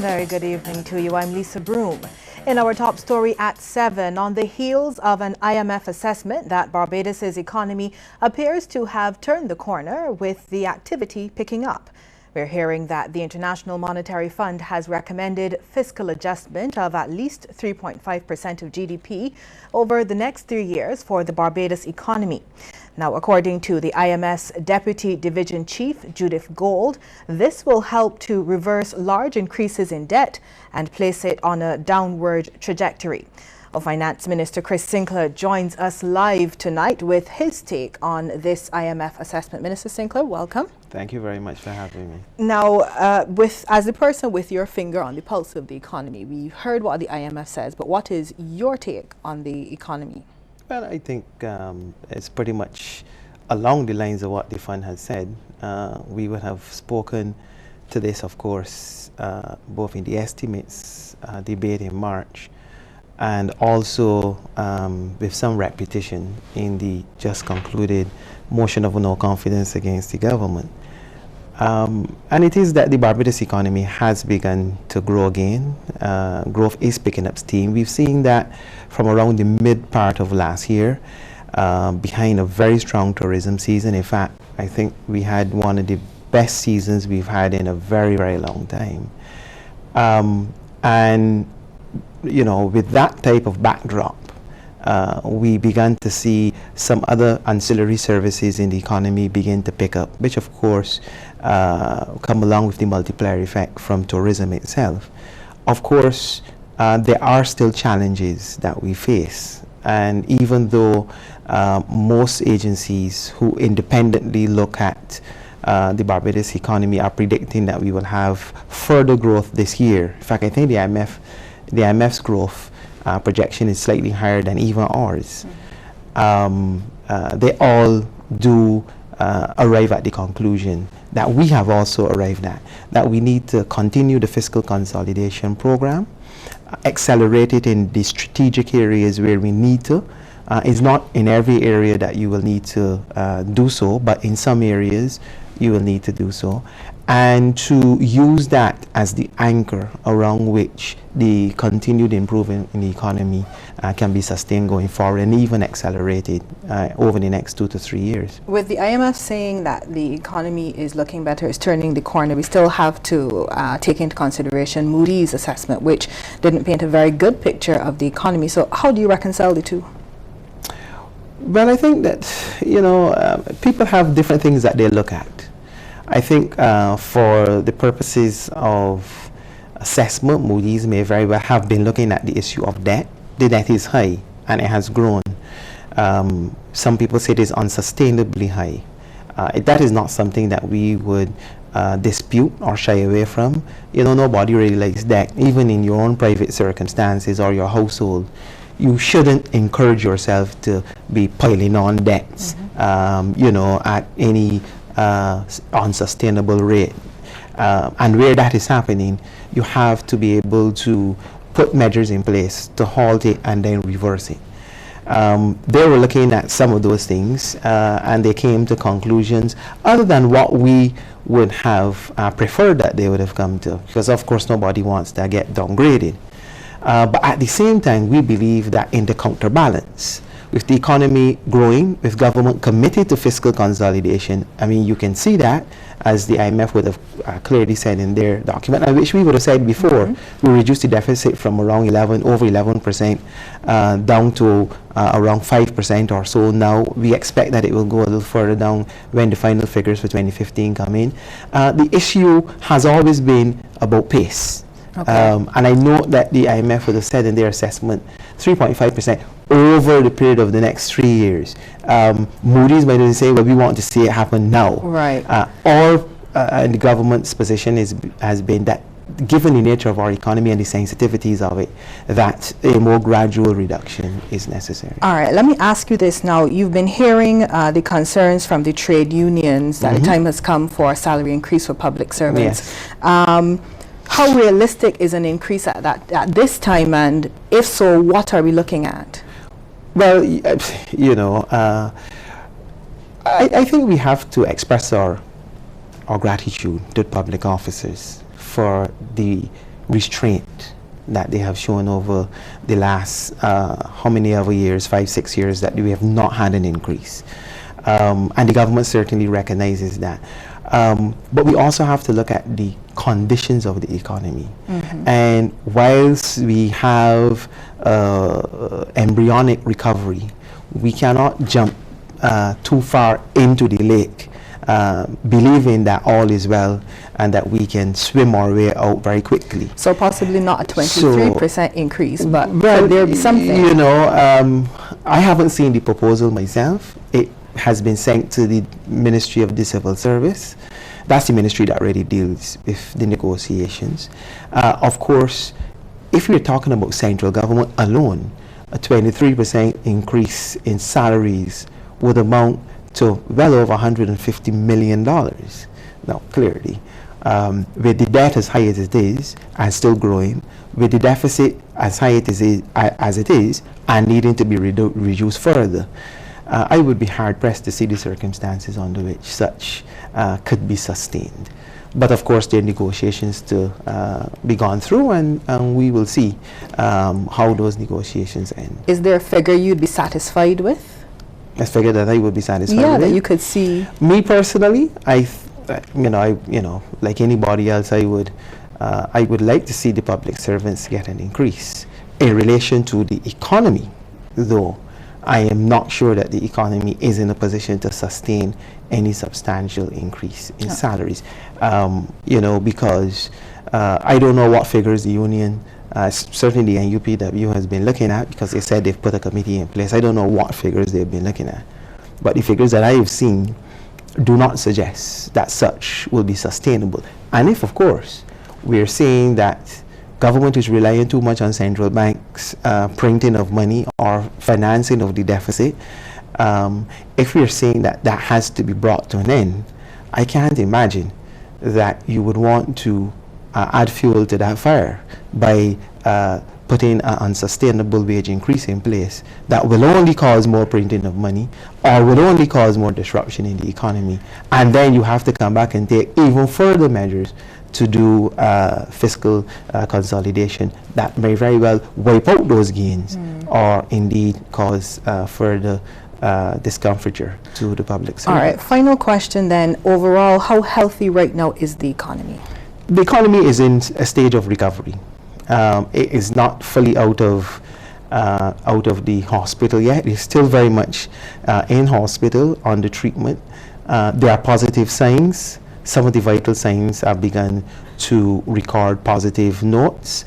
Very good evening to you. I'm Lisa Broom. In our top story at 7, on the heels of an IMF assessment that Barbados' economy appears to have turned the corner with the activity picking up. We're hearing that the International Monetary Fund has recommended fiscal adjustment of at least 3.5% of GDP over the next 3 years for the Barbados economy. Now, according to the IMF's Deputy Division Chief, Judith Gold, this will help to reverse large increases in debt and place it on a downward trajectory. Well, Finance Minister Chris Sinclair joins us live tonight with his take on this IMF assessment. Minister Sinclair, welcome. Thank you very much for having me. Now, as the person with your finger on the pulse of the economy, we've heard what the IMF says, but what is your take on the economy? Well, I think it's pretty much along the lines of what the fund has said. We would have spoken to this, of course, both in the estimates debate in March and also with some repetition in the just concluded motion of no confidence against the government. And it is that the Barbados economy has begun to grow again. Growth is picking up steam. We've seen that from around the mid part of last year, behind a very strong tourism season. In fact, I think we had one of the best seasons we've had in a very, very long time. And, you know, with that type of backdrop, we began to see some other ancillary services in the economy begin to pick up, which of course come along with the multiplier effect from tourism itself. Of course, there are still challenges that we face, and even though most agencies who independently look at the Barbados economy are predicting that we will have further growth this year. In fact, I think the IMF's growth projection is slightly higher than even ours. They all do arrive at the conclusion that we have also arrived at, that we need to continue the fiscal consolidation program, accelerate it in the strategic areas where we need to. It's not in every area that you will need to do so, but in some areas you will need to do so, and to use that as the anchor around which the continued improvement in the economy can be sustained going forward and even accelerated over the next 2 to 3 years. With the IMF saying that the economy is looking better, is turning the corner, we still have to take into consideration Moody's assessment, which didn't paint a very good picture of the economy. So how do you reconcile the two? Well, I think that, you know, people have different things that they look at. I think for the purposes of assessment, Moody's may very well have been looking at the issue of debt. The debt is high and it has grown. Some people say it is unsustainably high. That is not something that we would dispute or shy away from. You know, nobody really likes debt. Even in your own private circumstances or your household, you shouldn't encourage yourself to be piling on debts, you know, at any unsustainable rate. And where that is happening, you have to be able to put measures in place to halt it and then reverse it. They were looking at some of those things and they came to conclusions other than what we would have preferred that they would have come to, because of course nobody wants to get downgraded. But at the same time, we believe that in the counterbalance, with the economy growing, with government committed to fiscal consolidation, I mean, you can see that, as the IMF would have clearly said in their document, and which we would have said before, we reduced the deficit from around over 11% down to around 5% or so. Now we expect that it will go a little further down when the final figures for 2015 come in. The issue has always been about pace. Okay. And I know that the IMF would have said in their assessment 3.5% over the period of the next 3 years. Moody's might say, well, we want to see it happen now. Right. And the government's position has been that, given the nature of our economy and the sensitivities of it, that a more gradual reduction is necessary. All right, let me ask you this now. You've been hearing the concerns from the trade unions that the time has come for a salary increase for public servants. Yes. How realistic is an increase at this time, and if so, what are we looking at? Well, you know, I think we have to express our gratitude to public officers for the restraint that they have shown over the last how many other years, 5-6 years, that we have not had an increase. And the government certainly recognizes that. But we also have to look at the conditions of the economy. And whilst we have embryonic recovery, we cannot jump too far into the lake believing that all is well and that we can swim our way out very quickly. So possibly not a 23% increase, but well, could there be something? You know, I haven't seen the proposal myself. It has been sent to the Ministry of the Civil Service. That's the ministry that already deals with the negotiations. Of course, if we're talking about central government alone, a 23% increase in salaries would amount to well over $150 million. Now, clearly, with the debt as high as it is and still growing, with the deficit as high as it is and needing to be reduced further, I would be hard-pressed to see the circumstances under which such could be sustained. But of course, there are negotiations to be gone through, and we will see how those negotiations end. Is there a figure you'd be satisfied with? A figure that I would be satisfied with? Yeah, that you could see. Me personally, like anybody else, I would like to see the public servants get an increase. In relation to the economy, though, I am not sure that the economy is in a position to sustain any substantial increase in salaries. Because I don't know what figures the union, certainly the NUPW has been looking at, because they said they've put a committee in place. I don't know what figures they've been looking at. But the figures that I have seen do not suggest that such will be sustainable. And if, of course, we're seeing that government is relying too much on central banks printing of money or financing of the deficit, if we're saying that that has to be brought to an end, I can't imagine that you would want to add fuel to that fire by putting an unsustainable wage increase in place that will only cause more printing of money or will only cause more disruption in the economy. And then you have to come back and take even further measures to do fiscal consolidation that may very well wipe out those gains or indeed cause further discomfiture to the public sector. All right, final question then. Overall, how healthy right now is the economy? The economy is in a stage of recovery. It is not fully out of the hospital yet. It's still very much in hospital under treatment. There are positive signs. Some of the vital signs have begun to record positive notes.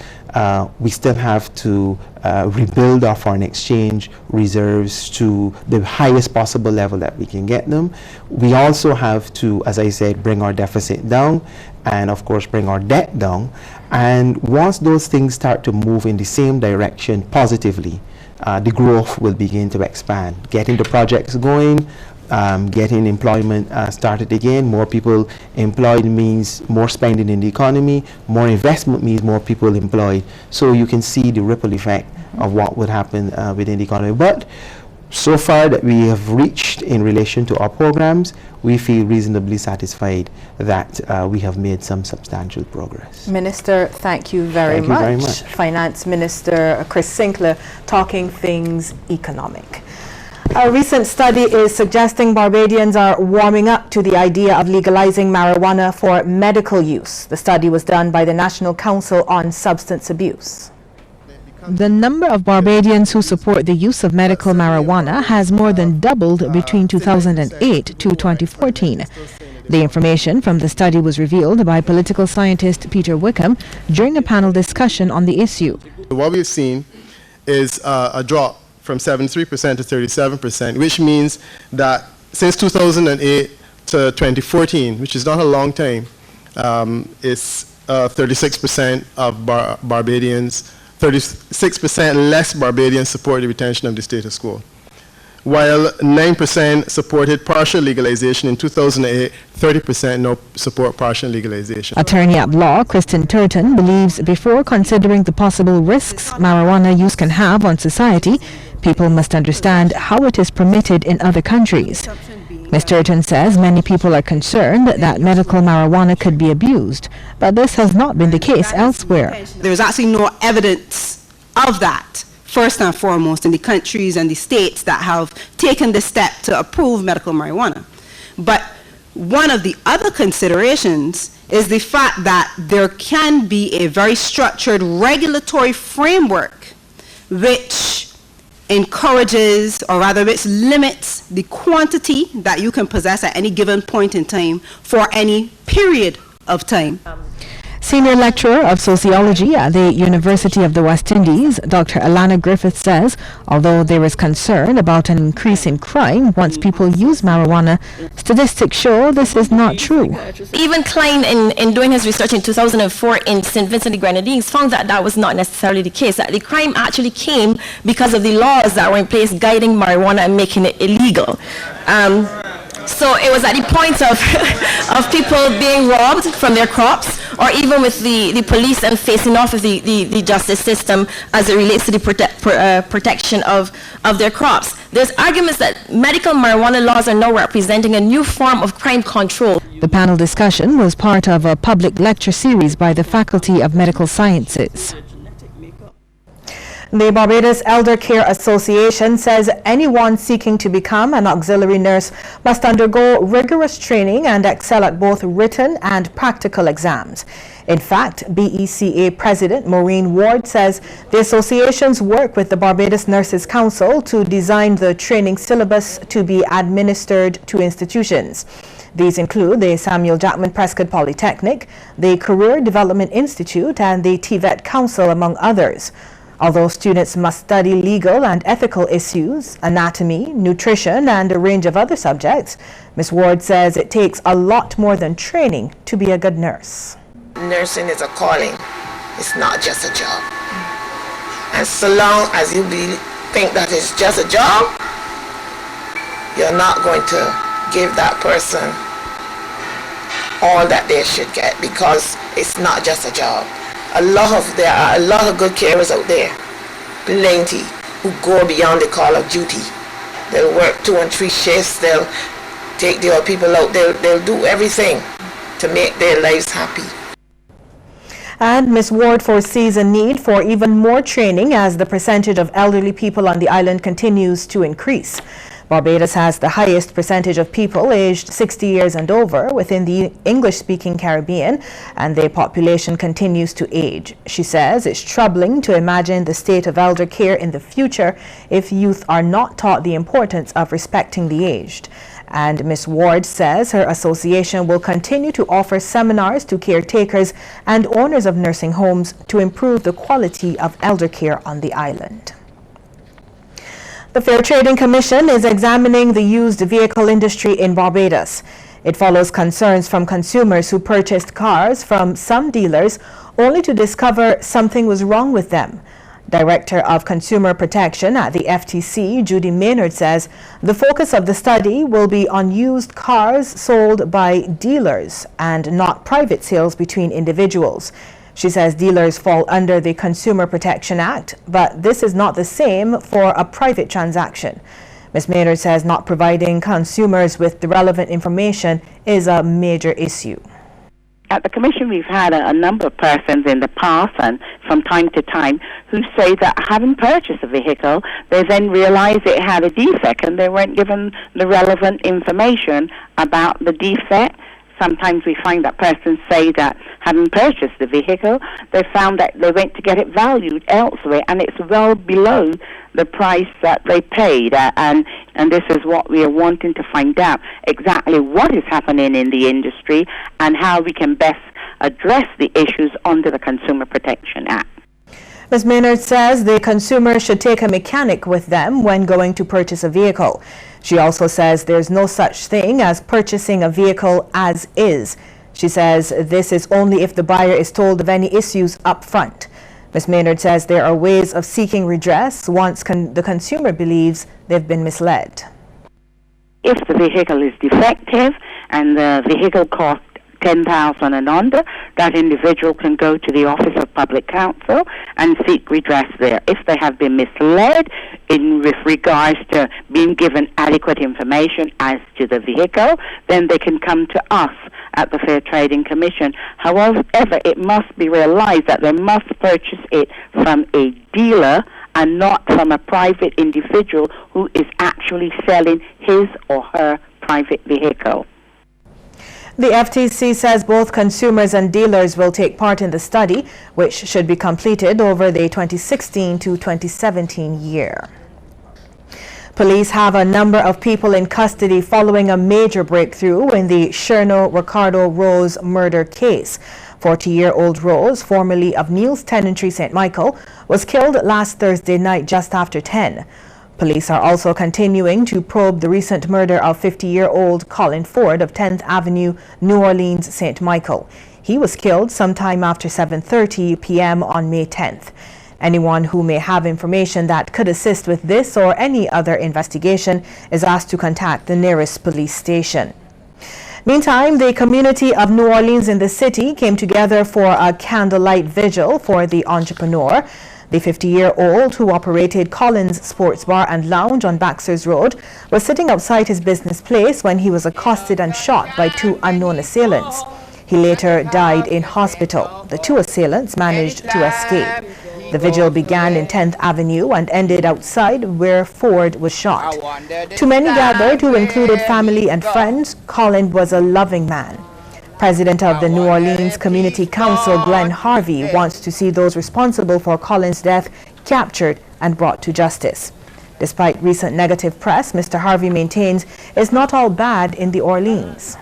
We still have to rebuild our foreign exchange reserves to the highest possible level that we can get them. We also have to, as I said, bring our deficit down and, of course, bring our debt down. And once those things start to move in the same direction positively, the growth will begin to expand. Getting the projects going, getting employment started again. More people employed means more spending in the economy. More investment means more people employed. So you can see the ripple effect of what would happen within the economy. But so far that we have reached in relation to our programs, we feel reasonably satisfied that we have made some substantial progress. Minister, thank you very much. Finance Minister Chris Sinclair talking things economic. A recent study is suggesting Barbadians are warming up to the idea of legalizing marijuana for medical use. The study was done by the National Council on Substance Abuse. The number of Barbadians who support the use of medical marijuana has more than doubled between 2008 to 2014. The information from the study was revealed by political scientist Peter Wickham during a panel discussion on the issue. What we've seen is a drop from 73% to 37%, which means that since 2008 to 2014, which is not a long time, it's 36% of Barbadians, 36% less Barbadians support the retention of the status quo. While 9% supported partial legalization in 2008, 30% now support partial legalization. Attorney at law Kristen Turton believes before considering the possible risks marijuana use can have on society, people must understand how it is permitted in other countries. Ms. Turton says many people are concerned that medical marijuana could be abused, but this has not been the case elsewhere. There's actually no evidence of that, first and foremost, in the countries and the states that have taken the step to approve medical marijuana. But one of the other considerations is the fact that there can be a very structured regulatory framework which encourages, or rather which limits the quantity that you can possess at any given point in time for any period of time. Senior lecturer of sociology at the University of the West Indies, Dr. Alana Griffith says, although there is concern about an increase in crime once people use marijuana, statistics show this is not true. Even Klein, in doing his research in 2004 in St. Vincent and the Grenadines, found that that was not necessarily the case, that the crime actually came because of the laws that were in place guiding marijuana and making it illegal. So it was at the point of, of people being robbed from their crops, or even with the police and facing off with the justice system as it relates to the protection of their crops. There's arguments that medical marijuana laws are now representing a new form of crime control. The panel discussion was part of a public lecture series by the Faculty of Medical Sciences. The Barbados Elder Care Association says anyone seeking to become an auxiliary nurse must undergo rigorous training and excel at both written and practical exams. In fact, BECA President Maureen Ward says the association's work with the Barbados Nurses Council to design the training syllabus to be administered to institutions. These include the Samuel Jackman Prescott Polytechnic, the Career Development Institute, and the TVET Council, among others. Although students must study legal and ethical issues, anatomy, nutrition, and a range of other subjects, Ms. Ward says it takes a lot more than training to be a good nurse. Nursing is a calling. It's not just a job. And so long as you think that it's just a job, you're not going to give that person all that they should get, because it's not just a job. There are a lot of good carers out there, plenty, who go beyond the call of duty. They'll work 2 and 3 shifts, they'll take their people out, they'll do everything to make their lives happy. And Ms. Ward foresees a need for even more training as the percentage of elderly people on the island continues to increase. Barbados has the highest percentage of people aged 60 years and over within the English-speaking Caribbean, and their population continues to age. She says it's troubling to imagine the state of elder care in the future if youth are not taught the importance of respecting the aged. And Ms. Ward says her association will continue to offer seminars to caretakers and owners of nursing homes to improve the quality of elder care on the island. The Fair Trading Commission is examining the used vehicle industry in Barbados. It follows concerns from consumers who purchased cars from some dealers only to discover something was wrong with them. Director of Consumer Protection at the FTC, Judy Maynard, says the focus of the study will be on used cars sold by dealers and not private sales between individuals. She says dealers fall under the Consumer Protection Act, but this is not the same for a private transaction. Ms. Maynard says not providing consumers with the relevant information is a major issue. At the Commission, we've had a number of persons in the past and from time to time who say that having purchased a vehicle, they then realized it had a defect and they weren't given the relevant information about the defect. Sometimes we find that persons say that having purchased the vehicle, they found that they went to get it valued elsewhere and it's well below the price that they paid. And this is what we are wanting to find out, exactly what is happening in the industry and how we can best address the issues under the Consumer Protection Act. Ms. Maynard says the consumer should take a mechanic with them when going to purchase a vehicle. She also says there's no such thing as purchasing a vehicle as is. She says this is only if the buyer is told of any issues up front. Ms. Maynard says there are ways of seeking redress once the consumer believes they've been misled. If the vehicle is defective and the vehicle cost 10,000 and under, that individual can go to the Office of Public Counsel and seek redress there. If they have been misled with regards to being given adequate information as to the vehicle, then they can come to us at the Fair Trading Commission. However, it must be realized that they must purchase it from a dealer and not from a private individual who is actually selling his or her private vehicle. The FTC says both consumers and dealers will take part in the study, which should be completed over the 2016 to 2017 year. Police have a number of people in custody following a major breakthrough in the Cherno Ricardo Rose murder case. 40-year-old Rose, formerly of Neil's Tenantry St. Michael, was killed last Thursday night just after 10. Police are also continuing to probe the recent murder of 50-year-old Colin Ford of 10th Avenue, New Orleans, St. Michael. He was killed sometime after 7:30 p.m. on May 10th. Anyone who may have information that could assist with this or any other investigation is asked to contact the nearest police station. Meantime, the community of New Orleans in the city came together for a candlelight vigil for the entrepreneur. The 50-year-old who operated Collins Sports Bar and Lounge on Baxter's Road was sitting outside his business place when he was accosted and shot by two unknown assailants. He later died in hospital. The two assailants managed to escape. The vigil began in 10th Avenue and ended outside where Ford was shot. Too many gathered, who included family and friends. Colin was a loving man. President of the New Orleans Community Council, Glenn Harvey, wants to see those responsible for Colin's death captured and brought to justice. Despite recent negative press, Mr. Harvey maintains it's not all bad in the Orleans.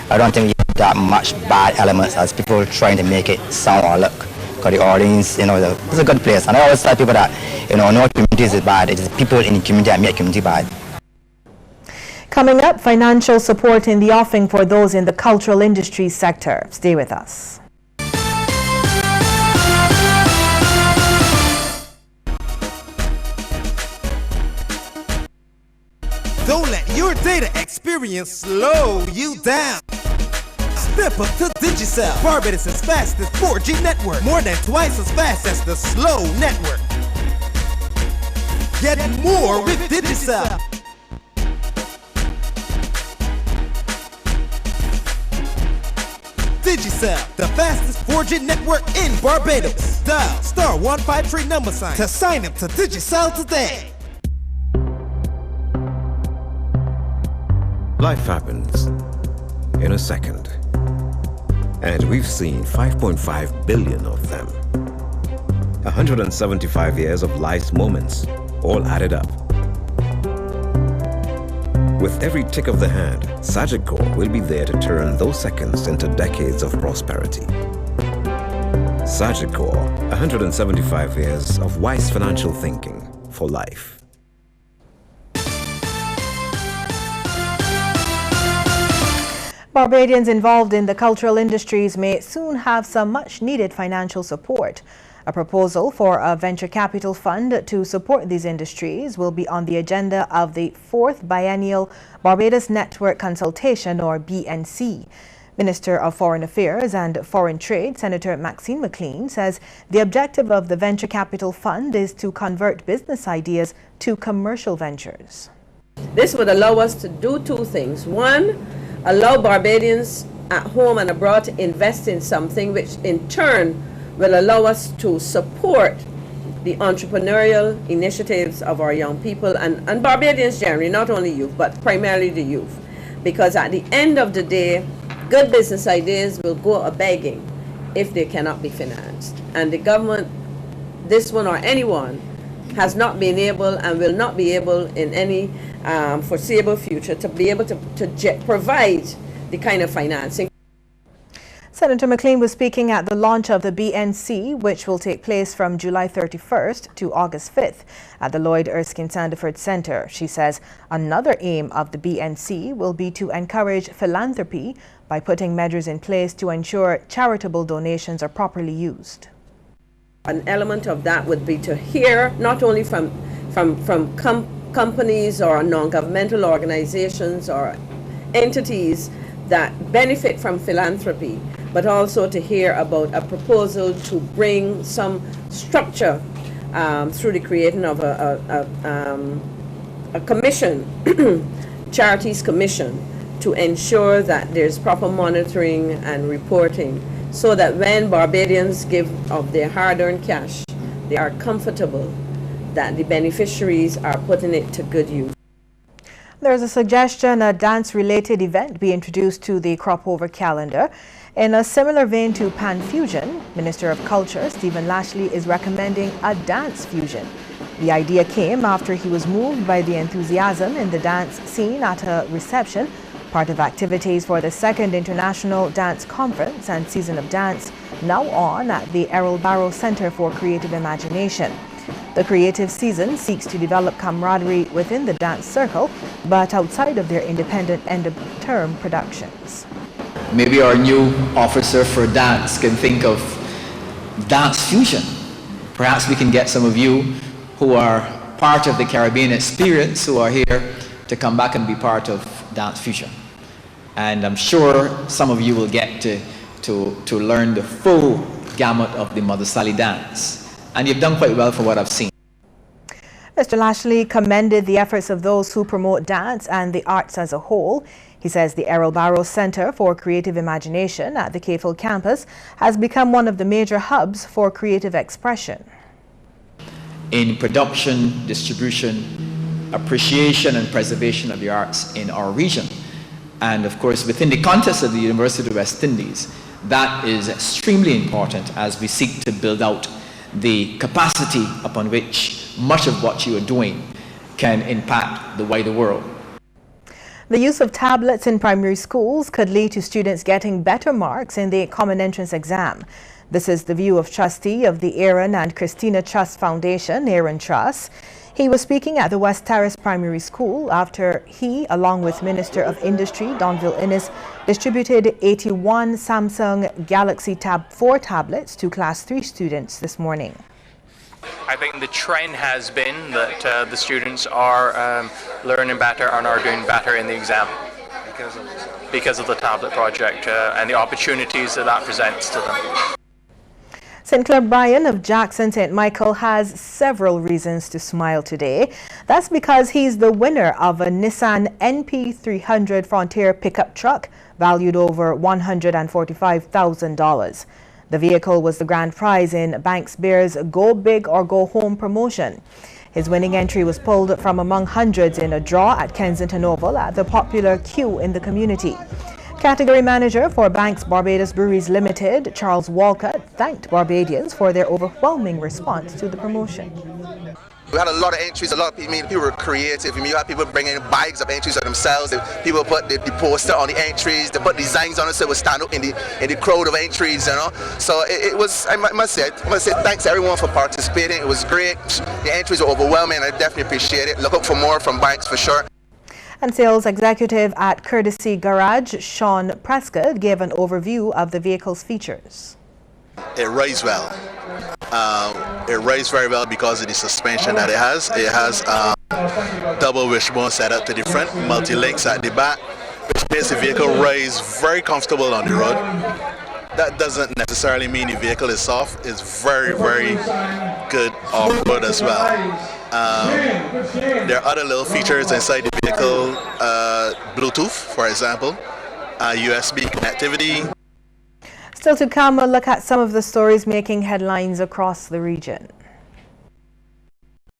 I don't think we have that much bad elements as people trying to make it sound or look. Because the Orleans, it's a good place. And I always tell people that, no community is bad. It is people in the community that make community bad. Coming up, financial support in the offing for those in the cultural industries sector. Stay with us. Don't let your data experience slow you down. Step up to Digicel, Barbados' fastest 4G network, more than twice as fast as the slow network. Get more with Digicel. Digicel, the fastest 4G network in Barbados. Dial *153# to sign up to Digicel today. Life happens in a second, and we've seen 5.5 billion of them. 175 years of life's moments, all added up. With every tick of the hand, Sagicor will be there to turn those seconds into decades of prosperity. Sagicor, 175 years of wise financial thinking for life. Barbadians involved in the cultural industries may soon have some much-needed financial support. A proposal for a venture capital fund to support these industries will be on the agenda of the 4th Biennial Barbados Network Consultation, or BNC. Minister of Foreign Affairs and Foreign Trade, Senator Maxine McLean, says the objective of the venture capital fund is to convert business ideas to commercial ventures. This would allow us to do two things. One, allow Barbadians at home and abroad to invest in something which in turn will allow us to support the entrepreneurial initiatives of our young people and Barbadians generally, not only youth, but primarily the youth. Because at the end of the day, good business ideas will go a-begging if they cannot be financed. And the government, this one or anyone, has not been able and will not be able in any foreseeable future to be able to provide the kind of financing. Senator McLean was speaking at the launch of the BNC, which will take place from July 31st to August 5th at the Lloyd Erskine Sandiford Center. She says another aim of the BNC will be to encourage philanthropy by putting measures in place to ensure charitable donations are properly used. An element of that would be to hear not only from companies or non-governmental organizations or entities that benefit from philanthropy, but also to hear about a proposal to bring some structure through the creation of a commission, Charities Commission, to ensure that there's proper monitoring and reporting, so that when Barbadians give of their hard-earned cash, they are comfortable that the beneficiaries are putting it to good use. There's a suggestion a dance-related event be introduced to the crop over calendar. In a similar vein to Pan Fusion, Minister of Culture Stephen Lashley is recommending a dance fusion. The idea came after he was moved by the enthusiasm in the dance scene at a reception, part of activities for the 2nd International Dance Conference and Season of Dance, now on at the Errol Barrow Center for Creative Imagination. The creative season seeks to develop camaraderie within the dance circle, but outside of their independent end-of-term productions. Maybe our new officer for dance can think of dance fusion. Perhaps we can get some of you who are part of the Caribbean experience, who are here, to come back and be part of dance fusion. And I'm sure some of you will get to learn the full gamut of the Mother Sally dance. And you've done quite well for what I've seen. Mr. Lashley commended the efforts of those who promote dance and the arts as a whole. He says the Errol Barrow Center for Creative Imagination at the Cayfield campus has become one of the major hubs for creative expression. In production, distribution, appreciation and preservation of the arts in our region. And of course, within the context of the University of West Indies, that is extremely important as we seek to build out the capacity upon which much of what you are doing can impact the wider world. The use of tablets in primary schools could lead to students getting better marks in the Common Entrance exam. This is the view of trustee of the Aaron and Christina Trust Foundation, Aaron Trust. He was speaking at the West Terrace Primary School after he, along with Minister of Industry Donville Innes, distributed 81 Samsung Galaxy Tab 4 tablets to Class 3 students this morning. I think the trend has been that the students are learning better and are doing better in the exam because of the tablet project and the opportunities that presents to them. St. Clair Bryan of Jackson St. Michael has several reasons to smile today. That's because he's the winner of a Nissan NP300 Frontier pickup truck valued over $145,000. The vehicle was the grand prize in Banks Bear's Go Big or Go Home promotion. His winning entry was pulled from among hundreds in a draw at Kensington Oval at the popular queue in the community. Category Manager for Banks Barbados Breweries Limited, Charles Walcott, thanked Barbadians for their overwhelming response to the promotion. We had a lot of entries, a lot of people were creative. You had people bringing bikes of entries of themselves. People put the poster on the entries, they put designs on it so it would stand up in the crowd of entries, you know. So it was, I must say thanks everyone for participating. It was great. The entries were overwhelming. I definitely appreciate it. Look out for more from Banks for sure. And sales executive at Courtesy Garage, Sean Prescott, gave an overview of the vehicle's features. It rides well. It rides very well because of the suspension that it has. It has double wishbone setup to the front, multi-links at the back, which makes the vehicle rise very comfortable on the road. That doesn't necessarily mean the vehicle is soft. It's very, very good off-road as well. There are other little features inside the vehicle, Bluetooth, for example, USB connectivity. Still to come, a look at some of the stories making headlines across the region.